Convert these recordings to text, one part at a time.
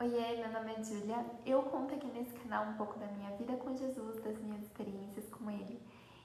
Oiê, meu nome é Júlia. Eu conto aqui nesse canal um pouco da minha vida com Jesus, das minhas experiências com Ele.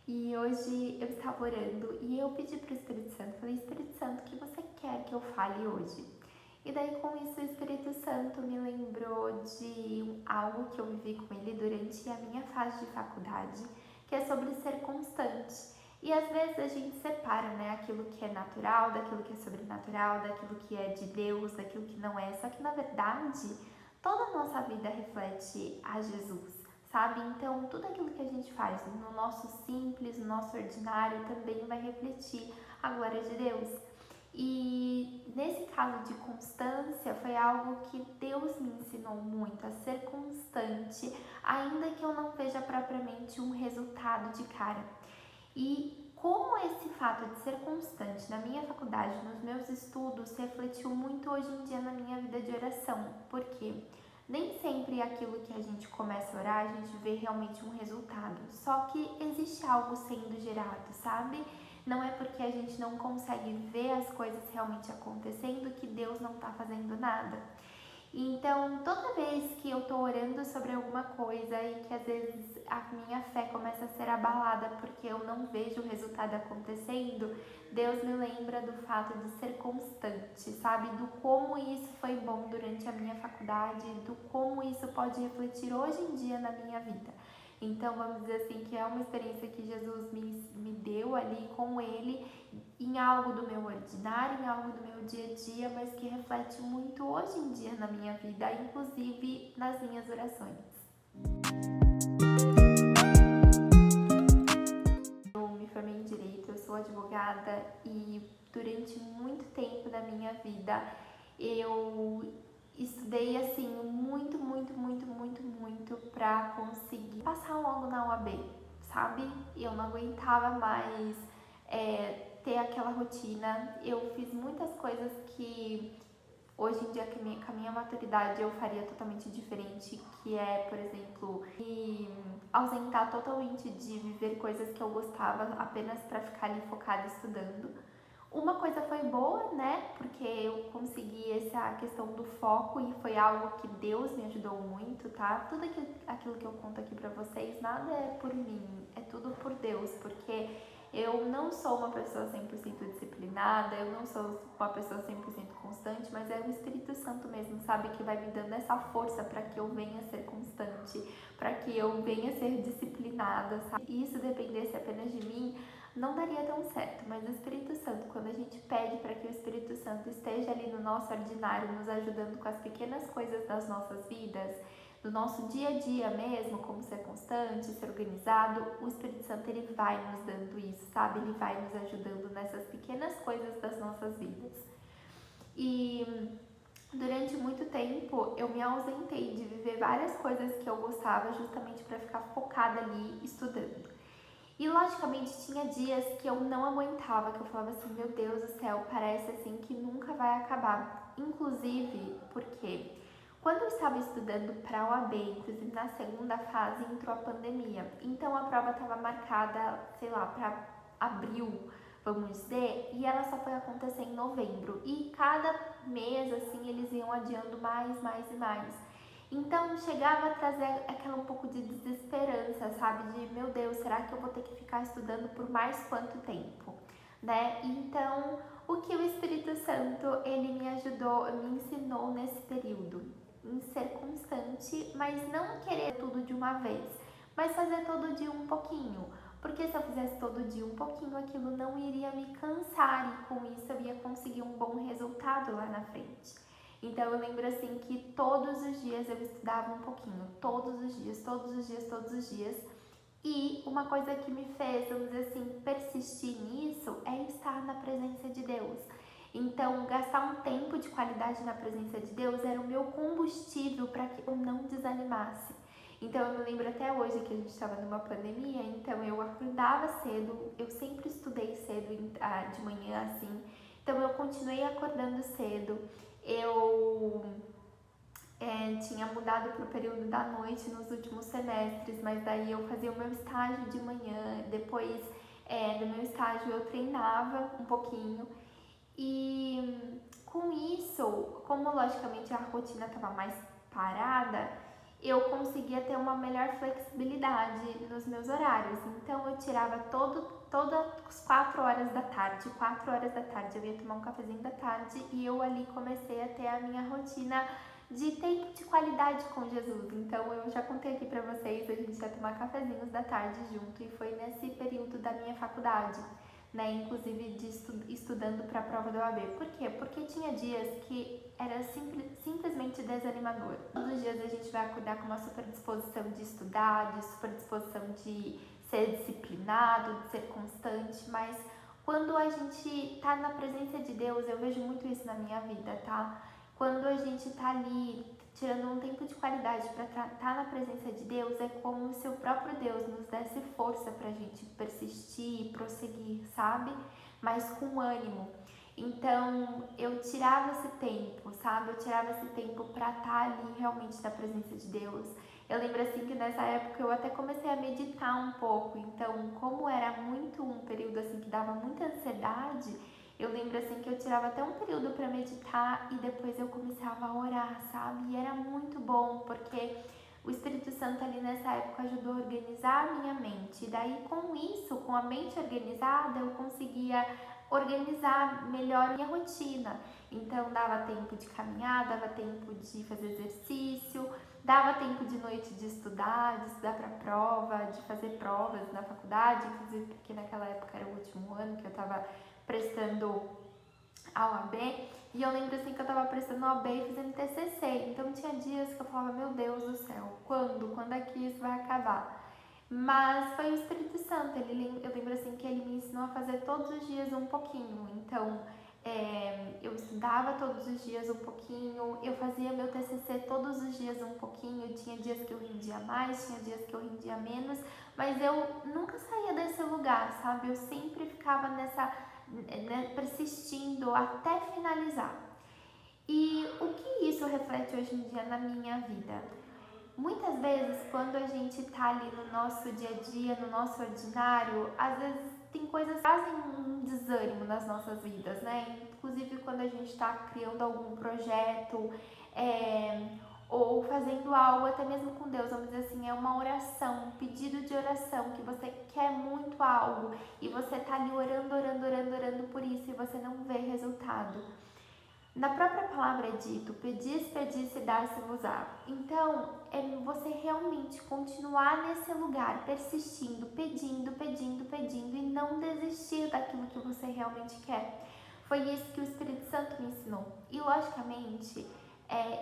E hoje eu estava orando e eu pedi para o Espírito Santo, falei, Espírito Santo, o que você quer que eu fale hoje? E daí com isso o Espírito Santo me lembrou de algo que eu vivi com Ele durante a minha fase de faculdade, que é sobre ser constante. E às vezes a gente separa, né, aquilo que é natural, daquilo que é sobrenatural, daquilo que é de Deus, daquilo que não é. Só que na verdade, toda a nossa vida reflete a Jesus, sabe? Então, tudo aquilo que a gente faz no nosso simples, no nosso ordinário, também vai refletir a glória de Deus. E nesse caso de constância, foi algo que Deus me ensinou muito, a ser constante, ainda que eu não veja propriamente um resultado de cara. E como esse fato de ser constante na minha faculdade, nos meus estudos, refletiu muito hoje em dia na minha vida de oração, porque nem sempre aquilo que a gente começa a orar, a gente vê realmente um resultado, só que existe algo sendo gerado, sabe? Não é porque a gente não consegue ver as coisas realmente acontecendo que Deus não está fazendo nada. Então, toda vez que eu tô orando sobre alguma coisa e que às vezes a minha fé começa a ser abalada porque eu não vejo o resultado acontecendo, Deus me lembra do fato de ser constante, sabe? Do como isso foi bom durante a minha faculdade, do como isso pode refletir hoje em dia na minha vida. Então, vamos dizer assim, que é uma experiência que Jesus me deu ali com Ele, em algo do meu ordinário, em algo do meu dia a dia, mas que reflete muito hoje em dia na minha vida, inclusive nas minhas orações. Eu me formei em Direito, eu sou advogada e durante muito tempo da minha vida eu estudei assim muito pra conseguir passar logo na UAB, sabe? Eu não aguentava mais ter aquela rotina. Eu fiz muitas coisas que hoje em dia com a minha maturidade eu faria totalmente diferente, que é, por exemplo, me ausentar totalmente de viver coisas que eu gostava apenas para ficar ali focada estudando. Uma coisa foi boa, né? Porque eu consegui essa questão do foco e foi algo que Deus me ajudou muito, tá? Tudo aquilo que eu conto aqui pra vocês, nada é por mim, é tudo por Deus, porque eu não sou uma pessoa 100% disciplinada, eu não sou uma pessoa 100% constante, mas é o Espírito Santo mesmo, sabe? Que vai me dando essa força para que eu venha a ser constante, para que eu venha a ser disciplinada, sabe? E isso dependesse apenas de mim, não daria tão certo, mas o Espírito Santo, quando a gente pede para que o Espírito Santo esteja ali no nosso ordinário, nos ajudando com as pequenas coisas das nossas vidas, do nosso dia a dia mesmo, como ser constante, ser organizado, o Espírito Santo ele vai nos dando isso, sabe? Ele vai nos ajudando nessas pequenas coisas das nossas vidas. E durante muito tempo eu me ausentei de viver várias coisas que eu gostava justamente para ficar focada ali estudando. E logicamente tinha dias que eu não aguentava, que eu falava assim, meu Deus do céu, parece assim que nunca vai acabar. Inclusive porque quando eu estava estudando para a OAB, inclusive na segunda fase, entrou a pandemia. Então a prova estava marcada, sei lá, para abril, vamos dizer, e ela só foi acontecer em novembro. E cada mês, assim, eles iam adiando mais e mais. Então chegava a trazer aquela um pouco de desesperança, sabe? De meu Deus, será que eu vou ter que ficar estudando por mais quanto tempo? Né? Então, o que o Espírito Santo ele me ajudou, me ensinou nesse período, em ser constante, mas não querer tudo de uma vez, mas fazer todo dia um pouquinho. Porque se eu fizesse todo dia um pouquinho, aquilo não iria me cansar e com isso eu ia conseguir um bom resultado lá na frente. Então eu lembro assim que todos os dias eu estudava um pouquinho, todos os dias. E uma coisa que me fez, vamos dizer assim, persistir nisso é estar na presença de Deus. Então, gastar um tempo de qualidade na presença de Deus era o meu combustível para que eu não desanimasse. Então, eu me lembro até hoje que a gente estava numa pandemia, então eu acordava cedo, eu sempre estudei cedo de manhã assim, então eu continuei acordando cedo, eu tinha mudado para o período da noite nos últimos semestres, mas daí eu fazia o meu estágio de manhã, depois do meu estágio eu treinava um pouquinho e com isso, como logicamente a rotina estava mais parada, eu conseguia ter uma melhor flexibilidade nos meus horários. Então eu tirava todas as 4 horas da tarde, 4 horas da tarde eu ia tomar um cafezinho da tarde e eu ali comecei a ter a minha rotina de tempo de qualidade com Jesus. Então eu já contei aqui pra vocês, a gente ia tomar cafezinhos da tarde junto e foi nesse período da minha faculdade, né, inclusive estudando para a prova do OAB. Por quê? Porque tinha dias que era simplesmente desanimador. Todos os dias a gente vai acordar com uma super disposição de estudar, de super disposição de ser disciplinado, de ser constante, mas quando a gente tá na presença de Deus, eu vejo muito isso na minha vida, tá? Quando a gente tá ali tirando um tempo de qualidade para estar na presença de Deus, é como se o próprio Deus nos desse força pra gente persistir e prosseguir, sabe? Mas com ânimo. Então, eu tirava esse tempo, sabe? Eu tirava esse tempo pra estar ali realmente na presença de Deus. Eu lembro assim que nessa época eu até comecei a meditar um pouco. Então, como era muito um período assim que dava muita ansiedade, eu lembro assim que eu tirava até um período para meditar e depois eu começava a orar, sabe? E era muito bom, porque o Espírito Santo ali nessa época ajudou a organizar a minha mente. E daí com isso, com a mente organizada, eu conseguia organizar melhor a minha rotina. Então dava tempo de caminhar, dava tempo de fazer exercício, dava tempo de noite de estudar para prova, de fazer provas na faculdade, inclusive porque naquela época era o último ano que eu estava prestando a OAB, e eu lembro assim que eu tava prestando a OAB e fazendo TCC, então tinha dias que eu falava, meu Deus do céu, quando é que isso vai acabar? Mas foi o Espírito Santo, eu lembro assim que ele me ensinou a fazer todos os dias um pouquinho, então eu estudava todos os dias um pouquinho, eu fazia meu TCC todos os dias um pouquinho, tinha dias que eu rendia mais, tinha dias que eu rendia menos, mas eu nunca saía desse lugar, sabe? Eu sempre ficava persistindo até finalizar. E o que isso reflete hoje em dia na minha vida? Muitas vezes, quando a gente tá ali no nosso dia a dia, no nosso ordinário, às vezes tem coisas que fazem um desânimo nas nossas vidas, né? Inclusive quando a gente tá criando algum projeto, ou fazendo algo, até mesmo com Deus, vamos dizer assim, é uma oração, um pedido de oração, que você quer muito algo e você tá ali orando por isso e você não vê resultado. Na própria palavra é dito, pedis, pedis e dar-se-vos-á. Então, é você realmente continuar nesse lugar, persistindo, pedindo e não desistir daquilo que você realmente quer. Foi isso que o Espírito Santo me ensinou. E, logicamente,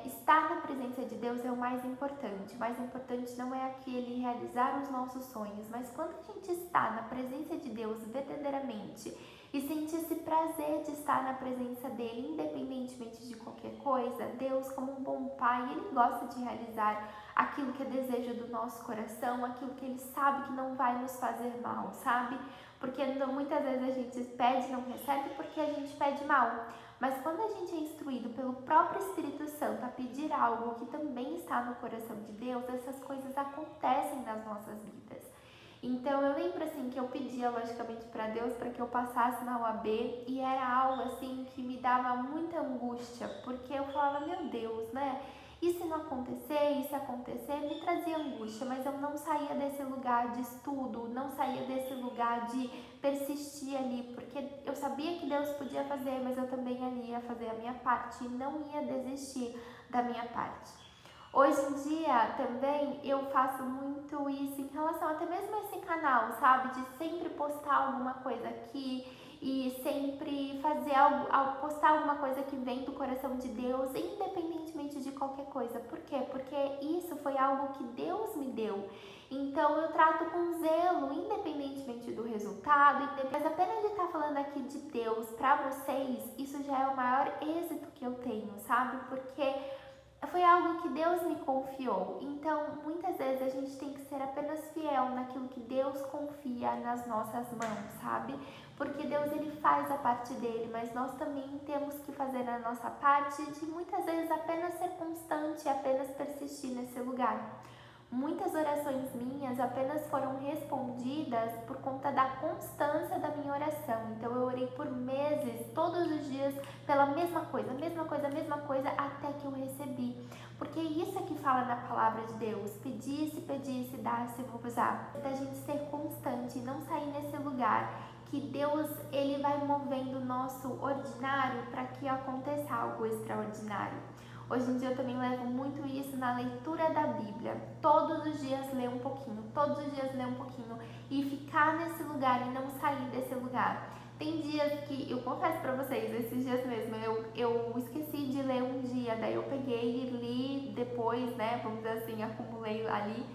estar na presença de Deus é o mais importante. O mais importante não é aquele realizar os nossos sonhos, mas quando a gente está na presença de Deus verdadeiramente e sente esse prazer de estar na presença dele, independentemente de qualquer coisa, Deus, como um bom pai, ele gosta de realizar aquilo que é desejo do nosso coração, aquilo que ele sabe que não vai nos fazer mal, sabe? Porque muitas vezes a gente pede e não recebe porque a gente pede mal. Mas quando a gente é instruído pelo próprio Espírito Santo a pedir algo que também está no coração de Deus, essas coisas acontecem nas nossas vidas. Então eu lembro assim que eu pedia logicamente para Deus para que eu passasse na UAB e era algo assim que me dava muita angústia, porque eu falava, meu Deus, né? E se não acontecer, e se acontecer, me trazia angústia, mas eu não saía desse lugar de estudo, não saía desse lugar de persistir ali, porque eu sabia que Deus podia fazer, mas eu também ali ia fazer a minha parte e não ia desistir da minha parte. Hoje em dia também eu faço muito isso em relação até mesmo a esse canal, sabe? De sempre postar alguma coisa aqui e sempre fazer postar alguma coisa que vem do coração de Deus, independentemente de qualquer coisa. Por quê? Porque isso foi algo que Deus me deu. Então eu trato com zelo, independentemente do resultado, mas apenas de estar falando aqui de Deus para vocês, isso já é o maior êxito que eu tenho, sabe? Porque foi algo que Deus me confiou. Então, muitas vezes a gente tem que ser apenas fiel naquilo que Deus confia nas nossas mãos, sabe? Porque Deus, ele faz a parte dele, mas nós também temos que fazer a nossa parte de muitas vezes apenas ser constante, apenas persistir nesse lugar. Muitas orações minhas apenas foram respondidas por conta da constância da minha oração. Então eu orei por meses, todos os dias, pela mesma coisa, até que eu recebi. Porque isso é fala na palavra de Deus: pedisse, dar-se-vos-á. Da gente ser constante e não sair nesse lugar que Deus, ele vai movendo o nosso ordinário para que aconteça algo extraordinário. Hoje em dia eu também levo muito isso na leitura da Bíblia. Todos os dias ler um pouquinho, e ficar nesse lugar e não sair desse lugar. Tem dias que, eu confesso pra vocês, esses dias mesmo, eu esqueci de ler um dia, daí eu peguei e li depois, né, vamos dizer assim, acumulei ali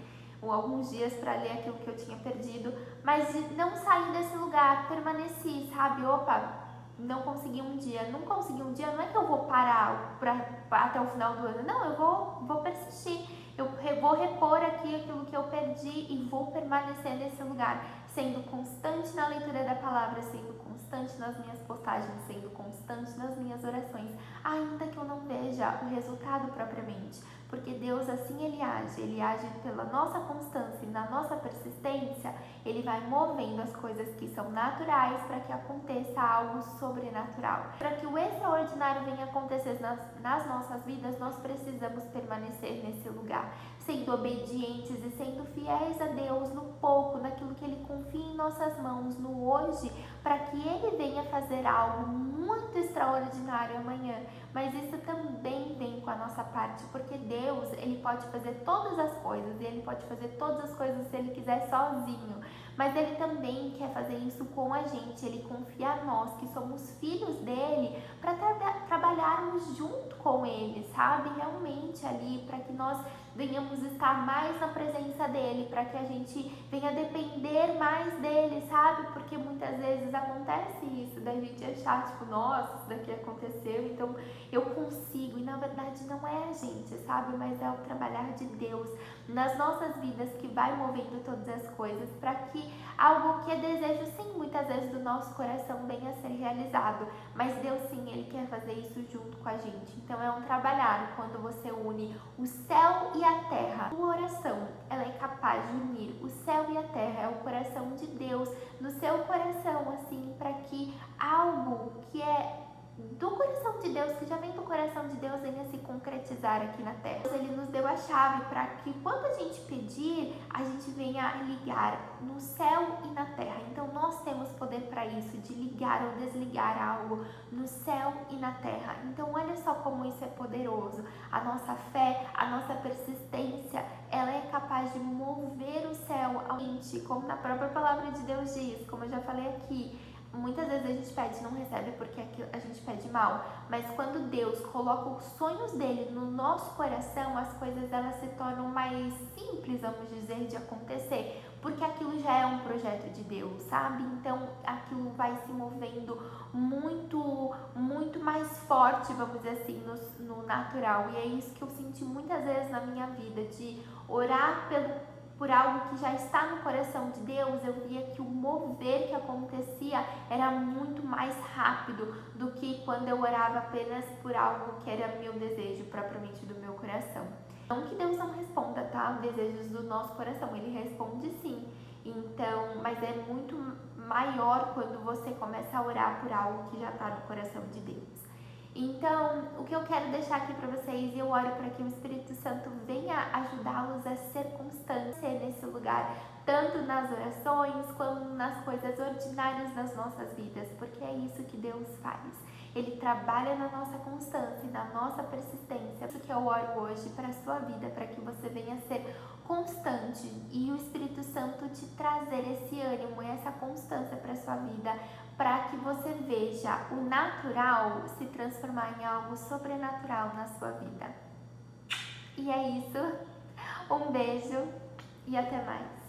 alguns dias para ler aquilo que eu tinha perdido, mas de não sair desse lugar, permaneci, sabe? Opa, não consegui um dia, não é que eu vou parar até o final do ano, não, eu vou persistir, eu vou repor aqui aquilo que eu perdi e vou permanecer nesse lugar, sendo constante na leitura da palavra, sendo constante nas minhas postagens, sendo constante nas minhas orações, ainda que eu não veja o resultado propriamente. Porque Deus, assim, Ele age pela nossa constância e na nossa persistência, Ele vai movendo as coisas que são naturais para que aconteça algo sobrenatural. Para que o extraordinário venha acontecer nas nossas vidas, nós precisamos permanecer nesse lugar, sendo obedientes e sendo fiéis a Deus no pouco, naquilo que Ele confia em nossas mãos, no hoje, para que Ele venha fazer algo muito extraordinário amanhã. Mas isso também vem com a nossa parte, porque Deus, Ele pode fazer todas as coisas, e Ele pode fazer todas as coisas se Ele quiser sozinho, mas Ele também quer fazer isso com a gente. Ele confia a nós, que somos filhos dEle, para trabalharmos junto com Ele, sabe? Realmente ali, para que nós venhamos estar mais na presença dEle, para que a gente venha depender mais dEle, sabe? Porque muitas vezes acontece isso, da gente achar, tipo, nossa, isso daqui aconteceu, então eu consigo, e na verdade não é a gente, sabe? Mas é o trabalhar de Deus nas nossas vidas que vai movendo todas as coisas, para que algo que é desejo, sim, muitas vezes do nosso coração venha a ser realizado, mas Deus, sim, Ele quer fazer isso junto com a gente. Então é um trabalhar quando você une o céu e a terra. A oração, ela é capaz de unir o céu e a terra, é o coração de Deus no seu coração, assim, para que algo que é do coração de Deus, que já vem do coração de Deus, venha se concretizar aqui na terra. Ele nos deu a chave para que quando a gente pedir, a gente venha ligar no céu e na terra. Então nós temos poder para isso, de ligar ou desligar algo no céu e na terra. Então olha só como isso é poderoso. A nossa fé, a nossa persistência, ela é capaz de mover o céu ao mente, como na própria palavra de Deus diz, como eu já falei aqui. Muitas vezes a gente pede e não recebe porque a gente pede mal, mas quando Deus coloca os sonhos dele no nosso coração, as coisas elas se tornam mais simples, vamos dizer, de acontecer, porque aquilo já é um projeto de Deus, sabe? Então aquilo vai se movendo muito mais forte, vamos dizer assim, no natural, e é isso que eu senti muitas vezes na minha vida, de orar por algo que já está no coração de Deus. Eu via que o mover que acontecia era muito mais rápido do que quando eu orava apenas por algo que era meu desejo, propriamente do meu coração. Não que Deus não responda, tá? Desejos do nosso coração, Ele responde sim. Então, mas é muito maior quando você começa a orar por algo que já está no coração de Deus. Então, o que eu quero deixar aqui para vocês, e eu oro para que o Espírito Santo venha ajudá-los a ser constantes nesse lugar, tanto nas orações quanto nas coisas ordinárias das nossas vidas, porque é isso que Deus faz. Ele trabalha na nossa constância e na nossa persistência. Isso que eu oro hoje para a sua vida, para que você venha ser constante e o Espírito Santo te trazer esse ânimo e essa constância para a sua vida, para que você veja o natural se transformar em algo sobrenatural na sua vida. E é isso. Um beijo e até mais.